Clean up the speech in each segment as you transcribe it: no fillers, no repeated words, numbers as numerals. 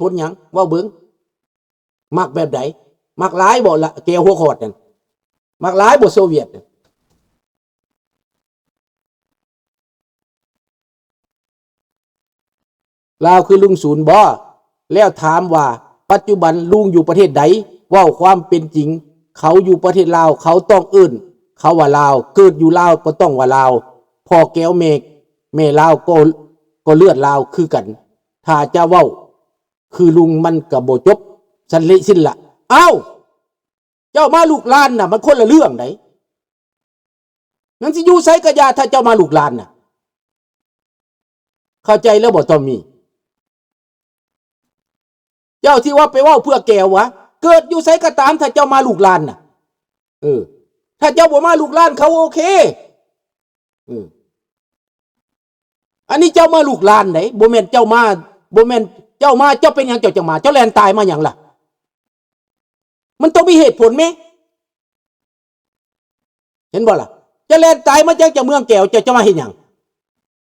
ผลหยังว่าเบิ่งมักแบบใดมักหลายบ่ละแก้วหัวขอดนั่นมักหลายบ่โซเวียตลาวคือลุงศูนย์บ่แล้วถามว่าปัจจุบันลุงอยู่ประเทศใดเว้าความเป็นจริงเขาอยู่ประเทศลาวเขาต้องเอิ้นเขาว่าลาวเกิดอยู่ลาวก็ต้องว่าลาวพ่อแก้วเมฆแม่ลาวก็เลือดลาวคือกันถ้าจะเว้าคือลุงมันก็บ่จบสันลิสิ้นละเอ้าเจ้ามาลูกหลานน่ะมันคนละเรื่องไหนงั้นสิอยู่ไสก็อย่าถ้าเจ้ามาลูกหลานน่ะเข้าใจแล้วบ่ต้องมีเจ้าที่ว่าไปเว้าเพื่อแก้ววะเกิดอยู่ไสก็ตามถ้าเจ้ามาลูกหลานน่ะถ้าเจ้าบ่มาลูกหลานเขาโอเคอันนี้เจ้ามาลูกหลานไหนบ่แม่นเจ้ามาบ่แม่นเจ้ามาเจ้าเป็นหยังเจ้าจังมาเจ้าแลนตายมาหยังล่ะมันต้องมีเหตุผลไหมเห็นบ่ล่ะจะแลนตายมาจากเมืองแก้วจะมาเฮ็ดหยัง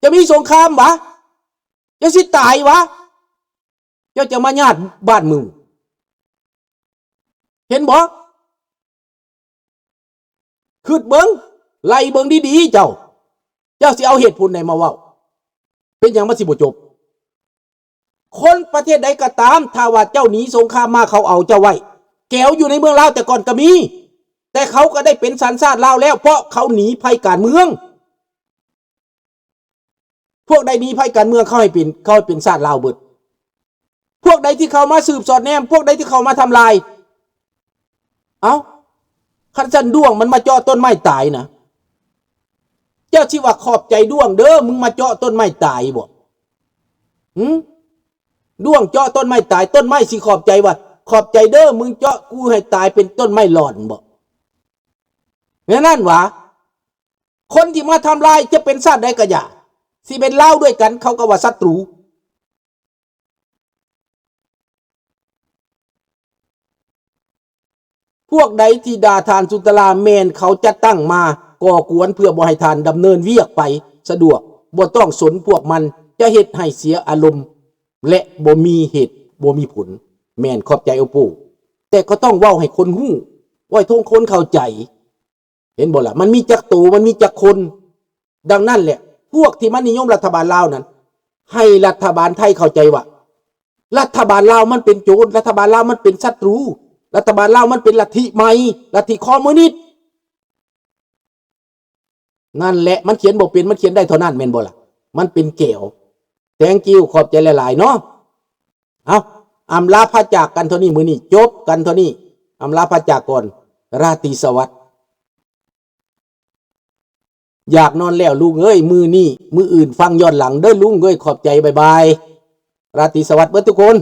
จะมีสงครามวะจะสิตายวะเจ้าจะมาญาติบ้านมึงเห็นบ่คิดเบิ่งไล่เบิ่งดีๆเจ้าสิเอาเหตุผลไหนมาเว้าเป็นหยังมันสิบ่จบคนประเทศใดก็ตามถ้าว่าเจ้าหนีสงครามมาเขาเอาเจ้าไว้แก้วอยู่ในเมืองลาวแต่ก่อนก็มีแต่เขาก็ได้เป็นสัญชาติลาวแล้วเพราะเขาหนีภัยการเมืองพวกใดหนีภัยการเมืองเขาให้เป็นชาติลาวเบิดพวกใดที่เขามาสืบสอดแนมพวกใดที่เขามาทำลายคันสันด้วงมันมาเจาะต้นไม้ตายนะเจ้าชิว่าขอบใจด้วงเด้อมึงมาเจาะต้นไม้ตายบ่ด้วงเจาะต้นไม้ตายต้นไม้สิขอบใจว่าขอบใจเด้อมึงเจาะกูให้ตายเป็นต้นไม้หลอนบ่งั้นนั่นวะคนที่มาทำลายจะเป็นชาติใดก็อย่าสิเป็นลาวด้วยกันเขาก็ว่าศัตรูพวกใดที่ด่าทานสุนทราแมนเขาจะตั้งมาก่อกวนเพื่อบ่ให้ทานดำเนินเวียกไปสะดวกบ่ต้องสนพวกมันจะเฮ็ดให้เสียอารมณ์และบ่มีเหตุบ่มีผลแม่นขอบใจโอปู่แต่ก็ต้องเว้าให้คนฮู้ไว้ทุกคนเข้าใจเห็นบ่ล่ะมันมีจักตูมันมีจักคนดังนั้นแหละพวกที่มันนิยมรัฐบาลลาวนั้นให้รัฐบาลไทยเข้าใจว่ารัฐบาลลาวมันเป็นโจรรัฐบาลลาวมันเป็นศัตรูรัฐบาลลาวมันเป็นลัทธิใหม่ลัทธิคอมมิวนิสต์นั่นแหละมันเขียนบ่เป็นมันเขียนได้เท่านั้นแม่นบ่ล่ะมันเป็นแก้วแตงกิ้วขอบใจหลายๆเนาะเอาอำลาพระจากกันเท่านี้มื้อนี้จบกันเท่านี้อำลาพระจากก่อนราตรีสวัสดิ์อยากนอนแล้วลุงเอ้ยมื้อนี้มื้ออื่นฟังย้อนหลังเด้อลุงเอ้ยขอบใจบ๊ายบายราตรีสวัสดิ์เบิดทุกคน